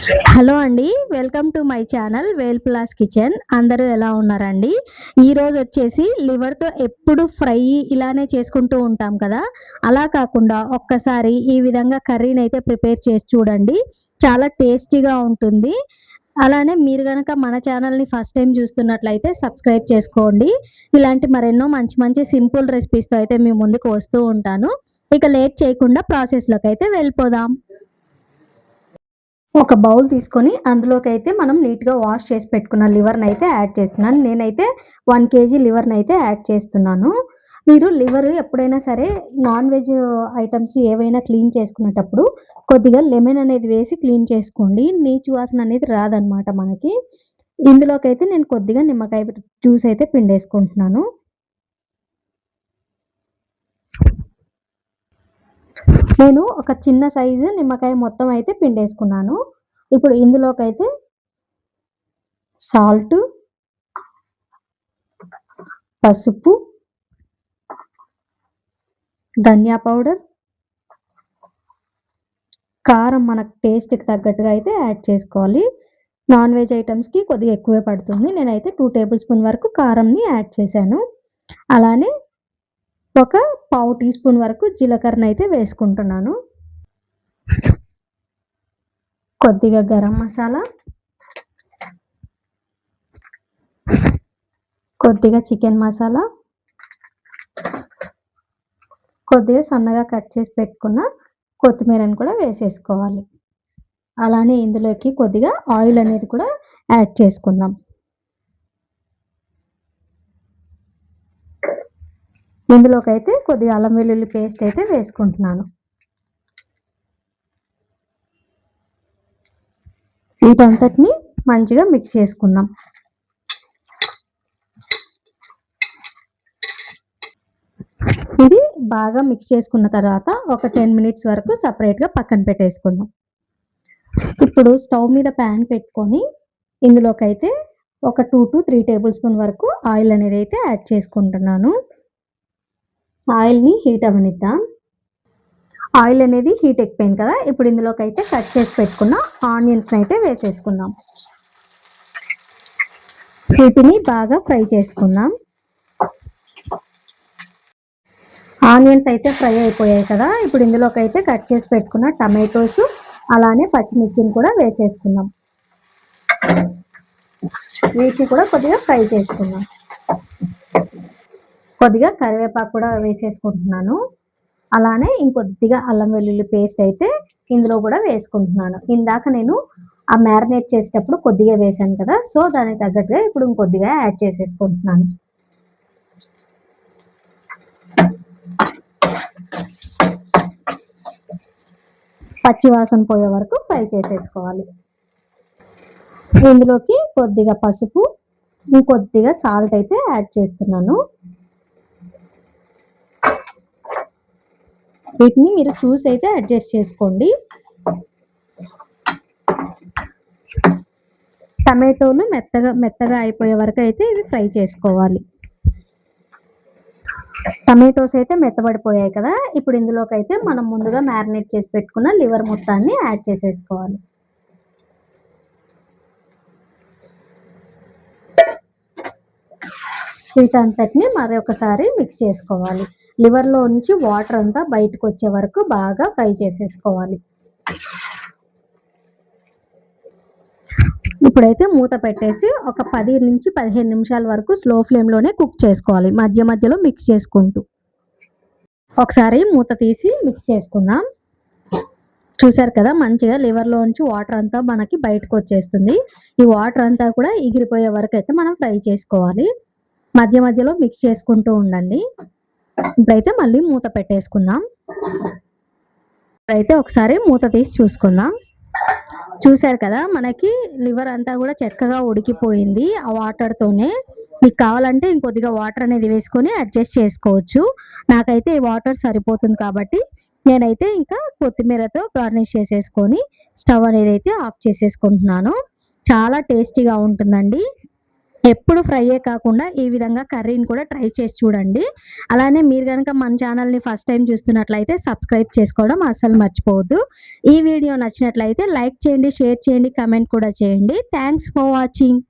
Hello అండి, welcome to my channel వేల్ ప్లాస్ కిచెన్. అందరూ ఎలా ఉన్నారండి? ఈరోజు వచ్చేసి లివర్తో ఎప్పుడు ఫ్రై ఇలానే చేసుకుంటూ ఉంటాం కదా, అలా కాకుండా ఒక్కసారి ఈ విధంగా కర్రీని అయితే ప్రిపేర్ చేసి చూడండి. చాలా టేస్టీగా ఉంటుంది. అలానే మీరు కనుక మన ఛానల్ని ఫస్ట్ టైం చూస్తున్నట్లయితే సబ్స్క్రైబ్ చేసుకోండి. ఇలాంటి మరెన్నో మంచి మంచి సింపుల్ రెసిపీస్తో అయితే మీ ముందుకు వస్తూ ఉంటాను. ఇక లేట్ చేయకుండా ప్రాసెస్లోకి అయితే వెళ్ళిపోదాం. ఒక బౌల్ తీసుకొని అందులోకి అయితే మనం నీట్గా వాష్ చేసి పెట్టుకున్న లివర్ని అయితే యాడ్ చేస్తున్నాను. నేనైతే 1 కేజీ లివర్ని అయితే యాడ్ చేస్తున్నాను. మీరు లివర్ ఎప్పుడైనా సరే నాన్ వెజ్ ఐటమ్స్ ఏవైనా క్లీన్ చేసుకునేటప్పుడు కొద్దిగా లెమన్ అనేది వేసి క్లీన్ చేసుకోండి. నీచు వాసన అనేది రాదనమాట మనకి. ఇందులోకి అయితే నేను కొద్దిగా నిమ్మకాయ జ్యూస్ అయితే పిండేసుకుంటున్నాను. నేను ఒక చిన్న సైజు నిమ్మకాయ మొత్తం అయితే పిండేసుకున్నాను. ఇప్పుడు ఇందులోకైతే సాల్ట్, పసుపు, ధనియా పౌడర్, కారం మన టేస్ట్‌కి తగ్గట్టుగా అయితే యాడ్ చేసుకోవాలి. నాన్ వెజ్ ఐటమ్స్‌కి కొద్దిగా ఎక్కువే పడుతుంది. నేనైతే 2 టేబుల్ స్పూన్ వరకు కారంని యాడ్ చేశాను. అలానే ఒక పావు టీ స్పూన్ వరకు జీలకర్రనైతే వేసుకుంటున్నాను. కొద్దిగా గరం మసాలా, కొద్దిగా చికెన్ మసాలా, కొద్దిగా సన్నగా కట్ చేసి పెట్టుకున్న కొత్తిమీరని కూడా వేసేసుకోవాలి. అలానే ఇందులోకి కొద్దిగా ఆయిల్ అనేది కూడా యాడ్ చేసుకుందాం. ఇందులోకైతే కొద్దిగా అల్లం వెల్లుల్లి పేస్ట్ అయితే వేసుకుంటున్నాను. వీటంతటిని మంచిగా మిక్స్ చేసుకుందాం. ఇది బాగా మిక్స్ చేసుకున్న తర్వాత ఒక 10 మినిట్స్ వరకు సపరేట్గా పక్కన పెట్టేసుకుందాం. ఇప్పుడు స్టవ్ మీద ప్యాన్ పెట్టుకొని ఇందులోకైతే ఒక 2 to 3 టేబుల్ స్పూన్ వరకు ఆయిల్ అనేది అయితే యాడ్ చేసుకుంటున్నాను. ఆయిల్ని హీట్ అవ్వనిద్దాం. ఆయిల్ అనేది హీట్ ఎక్కిపోయింది కదా, ఇప్పుడు ఇందులోకైతే కట్ చేసి పెట్టుకున్న ఆనియన్స్ని అయితే వేసేసుకుందాం. వీటిని బాగా ఫ్రై చేసుకుందాం. ఆనియన్స్ అయితే ఫ్రై అయిపోయాయి కదా, ఇప్పుడు ఇందులోకి అయితే కట్ చేసి పెట్టుకున్న టమాటోస్ అలానే పచ్చిమిర్చిని కూడా వేసేసుకుందాం. వీటిని కూడా కొద్దిగా ఫ్రై చేసుకుందాం. కొద్దిగా కరివేపాకు కూడా వేసేసుకుంటున్నాను. అలానే ఇంకొద్దిగా అల్లం వెల్లుల్లి పేస్ట్ అయితే ఇందులో కూడా వేసుకుంటున్నాను. ఇందాక నేను ఆ మ్యారినేట్ చేసేటప్పుడు కొద్దిగా వేసాను కదా, సో దానికి తగ్గట్టుగా ఇప్పుడు ఇంకొద్దిగా యాడ్ చేసేసుకుంటున్నాను. పచ్చి వాసన పోయే వరకు ఫ్రై చేసేసుకోవాలి. ఇందులోకి కొద్దిగా పసుపు, ఇంకొద్దిగా సాల్ట్ అయితే యాడ్ చేస్తున్నాను. వీటిని మీరు చూసి అయితే అడ్జస్ట్ చేసుకోండి. టమాటోలు మెత్తగా అయిపోయే వరకు అయితే ఇవి ఫ్రై చేసుకోవాలి. టమాటోస్ అయితే మెత్తబడిపోయాయి కదా, ఇప్పుడు ఇందులోకి అయితే మనం ముందుగా మ్యారినేట్ చేసి పెట్టుకున్న లివర్ మొత్తాన్ని యాడ్ చేసేసుకోవాలి. వీటంతటిని మరొకసారి మిక్స్ చేసుకోవాలి. లివర్లో నుంచి వాటర్ అంతా బయటకు వచ్చే వరకు బాగా ఫ్రై చేసేసుకోవాలి. ఇప్పుడైతే మూత పెట్టేసి ఒక 10 నుంచి 15 నిమిషాల వరకు స్లో ఫ్లేమ్లోనే కుక్ చేసుకోవాలి, మధ్య మధ్యలో మిక్స్ చేసుకుంటూ. ఒకసారి మూత తీసి మిక్స్ చేసుకుందాం. చూసారు కదా, మంచిగా లివర్లో నుంచి వాటర్ అంతా మనకి బయటకు వచ్చేస్తుంది. ఈ వాటర్ అంతా కూడా ఎగిరిపోయే వరకు అయితే మనం ఫ్రై చేసుకోవాలి. మధ్య మధ్యలో మిక్స్ చేసుకుంటూ ఉండండి. ఇప్పుడైతే మళ్ళీ మూత పెట్టేసుకుందాం. ఇప్పుడైతే ఒకసారి మూత తీసి చూసుకుందాం. చూసారు కదా, మనకి లివర్ అంతా కూడా చక్కగా ఉడికిపోయింది ఆ వాటర్తోనే. మీకు కావాలంటే ఇంకొద్దిగా వాటర్ అనేది వేసుకొని అడ్జస్ట్ చేసుకోవచ్చు. నాకైతే ఈ వాటర్ సరిపోతుంది కాబట్టి నేనైతే ఇంకా కొత్తిమీరతో గార్నిష్ చేసేసుకొని స్టవ్ అనేది అయితే ఆఫ్ చేసేసుకుంటున్నాను. చాలా టేస్టీగా ఉంటుందండి. ఎప్పుడు ఫ్రైయే కాకుండా ఈ విధంగా కర్రీని కూడా ట్రై చేసి చూడండి. అలానే మీరు గనక మన ఛానల్‌ని ఫస్ట్ టైమ్ చూస్తున్నట్లయితే సబ్స్క్రైబ్ చేసుకోవడం అస్సలు మర్చిపోవద్దు. ఈ వీడియో నచ్చినట్లయితే లైక్ చేయండి, షేర్ చేయండి, కామెంట్ కూడా చేయండి. Thanks for watching.